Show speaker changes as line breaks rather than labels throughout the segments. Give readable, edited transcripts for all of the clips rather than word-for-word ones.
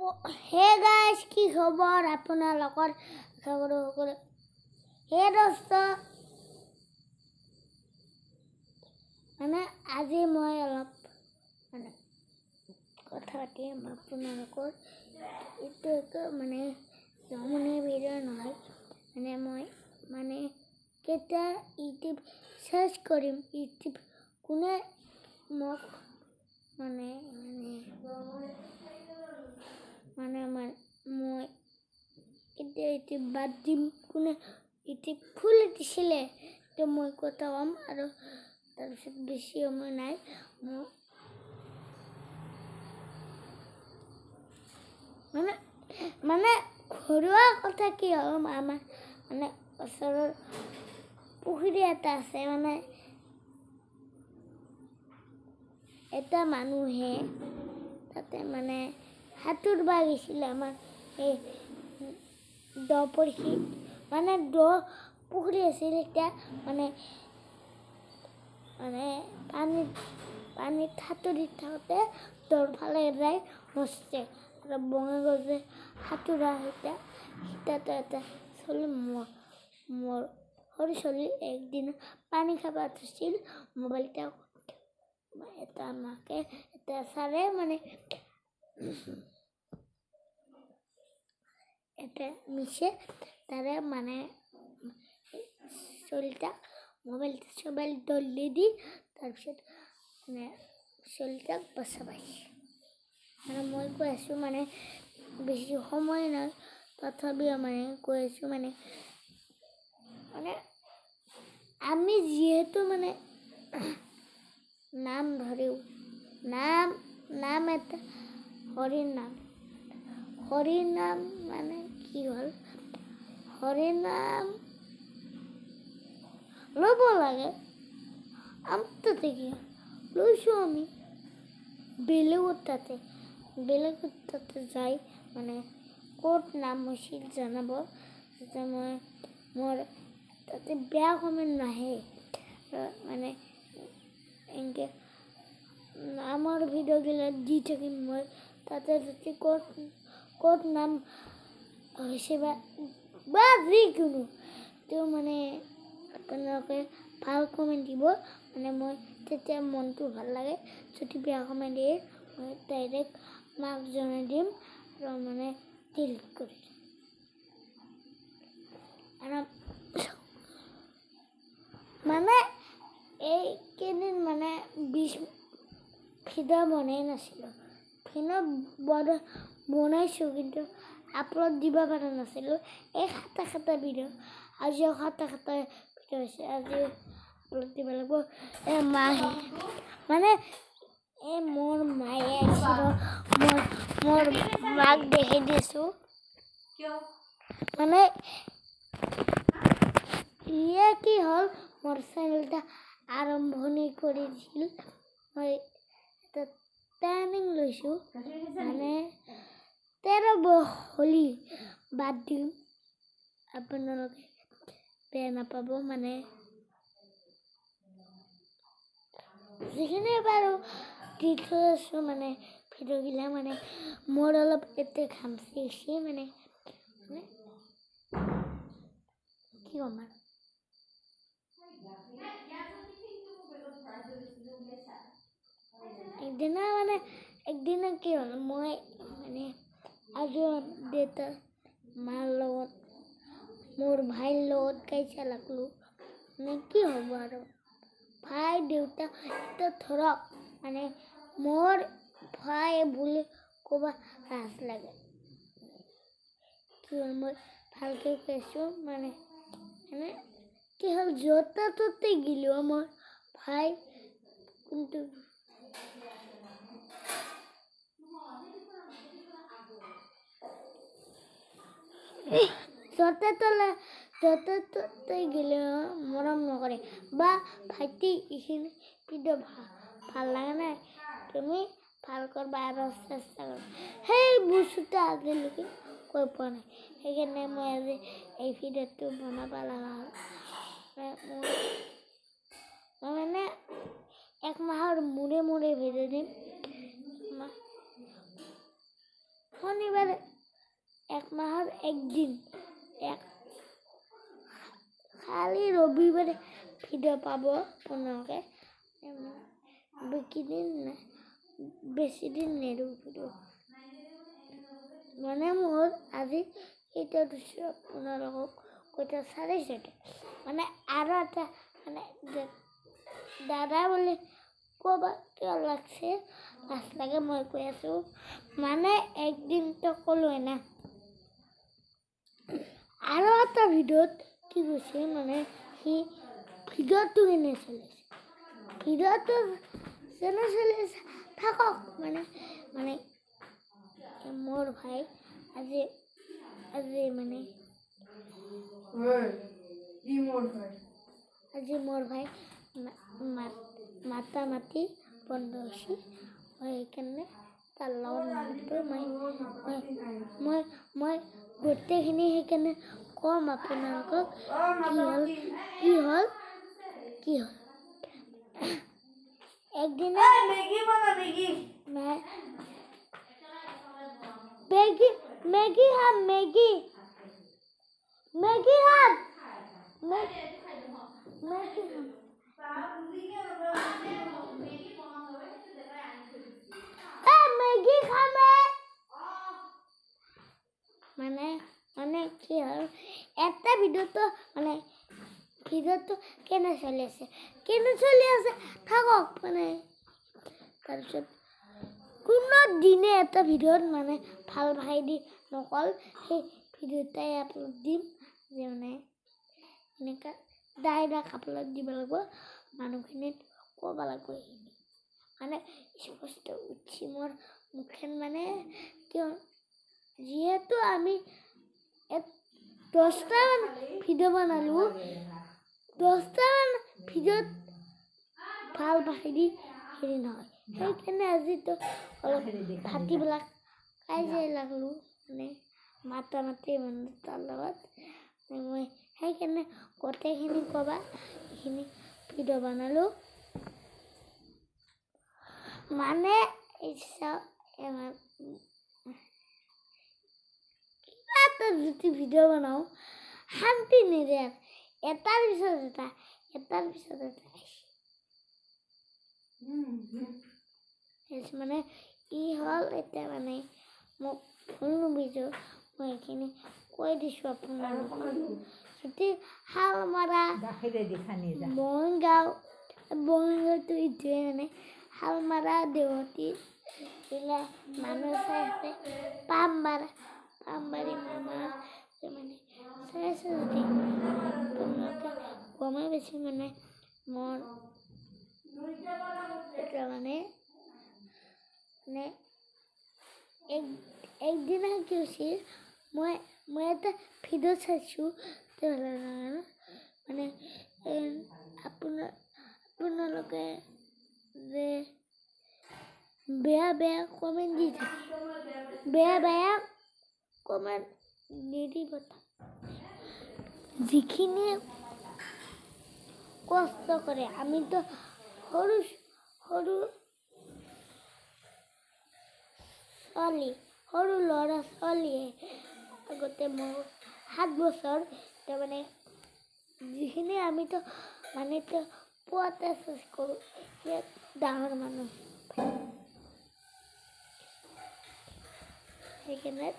Hey guys, কি খবৰ আপোনালোকৰ? আশা কৰোঁ সকলোৱে হে দোস্ত, মানে আজি মই অলপ মানে কথা পাতিম আপোনালোকৰ। এইটো একো মানে জমনি ভিডিঅ' নহয়, মানে মই মানে কেতিয়া ইউটিউব চাৰ্চ কৰিম, ইউটিউব কোনে মোক মানে মানে মানে মই কেতিয়া ইউটিউব বাদ দিম, কোনে ইউটিউব খুলি দিছিলে, তো মই কথা ক'ম। আৰু তাৰপিছত বেছি সময় নাই, মোৰ মানে মানে ঘৰুৱা কথা কি হ'ল, আমাৰ মানে ওচৰৰ পুখুৰী এটা আছে। মানে এটা মানুহে তাতে মানে সাঁতুৰিব গৈছিলে। আমাৰ এই পুখুৰী মানে পুখুৰী আছিল এতিয়া, মানে মানে পানীত সাঁতুৰি থাকোঁতে ফালে যাই মৰিছে। আৰু বঙাইগাঁৱত সাঁতোৰা সীতাতো এটা চলি মোৰ সৰু চলি একদিন পানী খাব ধৰিছিল। মোবাইলটা এটা মাকে এটা ছাৰে মানে এটা মিছে তাৰে মানে চলিটাক মোবাইল দলি দি তাৰপিছত মানে চলিটাক বচাবাইছে। মানে মই কৈ আছোঁ, মানে বেছি সময় নাই, তথাপিও মানে কৈ আছোঁ, মানে আমি যিহেতু মানে নাম ধৰিও নাম এটা হৰিৰ নাম মানে কি হ'ল, হৰিৰ নাম ল'ব লাগে। আমাৰ তাতে কি লৈছোঁ, আমি বেলেগৰ তাতে যাই মানে ক'ত নাম হৈছিল জনাব, যাতে মোৰ তাতে বেয়া কমেণ্ট নাহে। মানে এনেকৈ নামৰ ভিডিঅ'গিলা দি থাকিম মই, তাতে যদি ক'ত নাম হৈছে বা যিকোনো, তো মানে আপোনালোকে ভাল কমেণ্ট দিব। মানে মই তেতিয়া মনটো ভাল লাগে। যদি বেয়া কমেণ্ট দিয়ে, মই ডাইৰেক্ট মাক জনাই দিম আৰু মানে ডিলিট কৰি দিম। আৰু মানে এইকেইদিন মানে ভিডিঅ' বনাই নাছিলোঁ। ভিডিঅ' বনাইছোঁ, কিন্তু আপলোড দিব পৰা নাছিলোঁ। এই খাটা ভিডিঅ', আজিও খাটা ভিডিঅ' হৈছে, আজি আপলোড দিব লাগিব। মানে মোৰ মায়ে আহিছিল, মোৰ মাক দেখি দিছোঁ। মানে কি হ'ল, মোৰ চেনেলটা আৰম্ভণি কৰিছিল, মই এটা ট্ৰেইনিং লৈছোঁ। মানে 13 বছৰ হ'লি বাদ দিম, আপোনালোকে বেয়া নাপাব। মানে যিখিনি পাৰোঁ দি থৈ আছোঁ, মানে ভিডিঅ'গিলা মানে মোৰ অলপ এতিয়া ঘামচিছে, মানে কি ক'ম আৰু। একদিনা কি হ'ল, মই মানে আজি দেউতা মাৰ লগত মোৰ ভাইৰ লগত কাজিয়া লাগলোঁ। মানে কি হ'ব আৰু, ভাই দেউতা এটা ধৰক, মানে মোৰ ভাই বুলি ক'ব লাজ লাগে। কি হ'ল, মই ভালকৈ কৈছোঁ, মানে কি হ'ল, য'তে ত'তে গিলোঁ মোৰ ভাই, কিন্তু য'তে ত'তে গিলে মৰম নকৰে। বা ভাইটি, এইখিনি ভিডিঅ' ভাল লাগে নাই, তুমি ভাল কৰবা আৰু চেষ্টা কৰা। সেই বস্তুটো আজিলৈকে কৈ পোৱা নাই, সেইকাৰণে মই আজি এই ভিডিঅ'টো বনাব লগা হ'ল। মই মানে 1 মাহৰ মূৰে ভিডিঅ' দিম। শনিবাৰে এক মাহৰ একদিন খালি ৰবিবাৰে ভিডিঅ' পাব আপোনালোকে বেছি দিন নেৰো ভিডিঅ' মানে মোৰ আজি এইটো দিছোঁ আপোনালোকক কৈছে 4:30 মানে আৰু এটা মানে দাদা বুলি ক'ব কিয় লাগছে লাজ লাগে মই কৈ আছোঁ মানে একদিনতো ক'লোৱে না আৰু এটা ভিডিঅ'ত কি কৈছে মানে সি ভিডিঅ'টো কেনে চলিছে ভিডিঅ'টো যেনে চলিছে থাকক মানে মোৰ ভাই আজি মানে আজি মোৰ ভাই মাতা মাতি বন্ধ হৈছে মই সেইকাৰণে তাৰ লগত নামাতো মই গোটেইখিনি সেইকাৰণে কম আপোনালোকক কি হ'ল একদিনা মেগী খাম মেগী খামে মানে কি হ'ল এটা ভিডিঅ'টো কেনে চলি আছে থাকক মানে তাৰপিছত কোনো দিনে এটা ভিডিঅ'ত মানে ভাল ভাই দি নকল সেই ভিডিঅ'টাই আপলোড দিম যে মানে এনেকুৱা ডাইৰেক্ট আপলোড দিব লাগিব মানুহখিনিক ক'ব লাগিব এইখিনি মানে স্পষ্ট উঠি মোৰ মুখখন মানে কিয় যিহেতু আমি 10টামান ভিডিঅ' বনালোঁ 10টামান ভিডিঅ'ত ভাল ভাইৰি হেৰি নহয় সেইকাৰণে আজিতো অলপ ভাতিবিলাক কাজিয়া লাগলোঁ মানে মাতা মাতি মানে তাৰ লগত মই সেইকাৰণে গোটেইখিনি ক'বা এইখিনি ভিডিঅ' বনালোঁ মানে কিবা এটা যদি ভিডিঅ' বনাওঁ শান্তি নিদিয়ে এটাৰ পিছত এটা মানে ই হ'ল এতিয়া মানে মোক ভুল নুবুজো মই এইখিনি কৈ দিছোঁ আপোনালোকক যদি শালমৰা বঙাইগাঁওটো এইটোৱে মানে শালমৰা দেউহতী এইবিলাক মানুহ চাই আছে পামবাৰী মামা মানে চাই আছে যদি আপোনালোকে গমেই বেছি মানে মোৰ এটা মানে একদিনা কি হৈছিল মই এটা ভিডিঅ' চাইছোঁ মানে আপোনালোকে যে বেয়া কমেণ্ট দি থাকে বেয়া কমেণ্ট নিদিব যিখিনি কষ্ট কৰে আমিতো সৰু ল'ৰা ছোৱালীয়ে আগতে মোৰ 7 বছৰ তাৰমানে যিখিনি আমিতো মানে পোৱাতে চেষ্টা কৰোঁ ইয়াত ডাঙৰ মানুহ সেইকাৰণে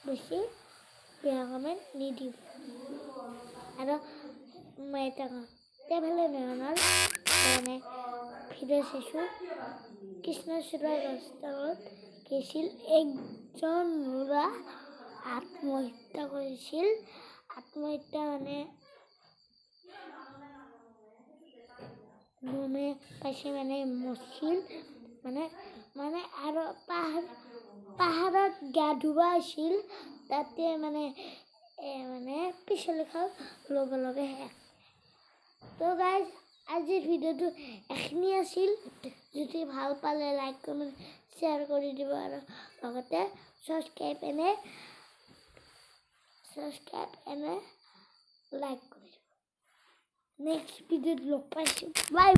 বেছি বেয়া কমেণ্ট নিদিব আৰু মই এটা কওঁ তেফালে নয়নৰ মানে ভিডিঅ' চাইছোঁ কৃষ্ণচূড়া গছডালত গৈছিল একজন ল'ৰা আত্মহত্যা কৰিছিল আত্মহত্যা মানে মমে পাইছে মানে মচিল মানে আৰু পাহাৰত গা ধুব আছিল তাতে মানে পিছলি খাল লগে শেষ তো গাইজ আজিৰ ভিডিঅ'টো এইখিনি আছিল যদি ভাল পালে লাইক কমেণ্ট শ্বেয়াৰ কৰি দিব আৰু লগতে ছাবস্ক্ৰাইব এনে লাইক কৰি দিব নেক্সট ভিডিঅ'ত লগ পাইছোঁ বাই